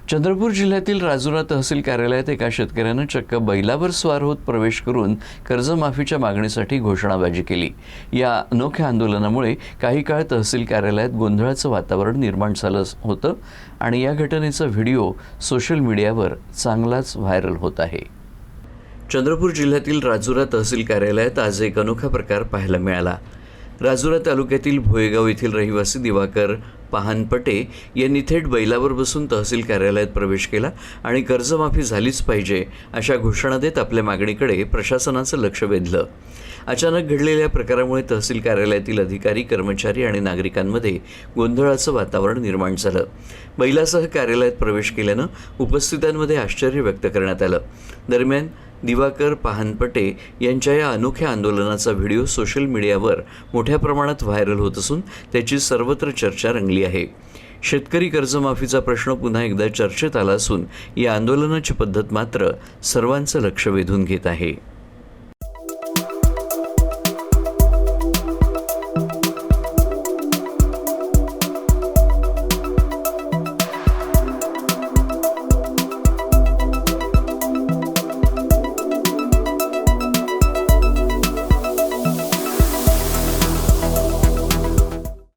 चंद्रपूर जिल्ह्यातील राजुरा तहसील कार्यालयात एका शेतकऱ्यानं चक्क बैलावर स्वार होत प्रवेश करून कर्जमाफीच्या मागणीसाठी घोषणाबाजी केली। या अनोख्या आंदोलनामुळे काही काळ तहसील कार्यालयात गोंधळाचं वातावरण निर्माण झालं होतं आणि या घटनेचा व्हिडिओ सोशल मीडियावर चांगलाच व्हायरल होत आहे। चंद्रपूर जिल्ह्यातील राजुरा तहसील कार्यालयात आज एक अनोखा प्रकार पाहायला मिळाला। राजुरा तालुक्यातील भोयेगाव येथील रहिवासी दिवाकर पाहनपटे यांनी थेट बैलावर बसून तहसील कार्यालयात प्रवेश केला आणि कर्जमाफी झालीच पाहिजे अशा घोषणा देत आपल्या मागणीकडे प्रशासनाचं लक्ष वेधलं। अचानक घडलेल्या प्रकारामुळे तहसील कार्यालयातील अधिकारी, कर्मचारी आणि नागरिकांमध्ये गोंधळाचं वातावरण निर्माण झालं। बैलासह कार्यालयात प्रवेश केल्यानं उपस्थितांमध्ये आश्चर्य व्यक्त करण्यात आलं। दरम्यान दिवाकर पाहनपटे यांच्या या अनोख्या आंदोलनाचा व्हिडिओ सोशल मीडियावर मोठ्या प्रमाणात व्हायरल होत असून त्याची सर्वत्र चर्चा रंगली आहे। शेतकरी कर्जमाफीचा प्रश्न पुन्हा एकदा चर्चेत आला असून या आंदोलनाची पद्धत मात्र सर्वांचं लक्ष वेधून घेत आहे।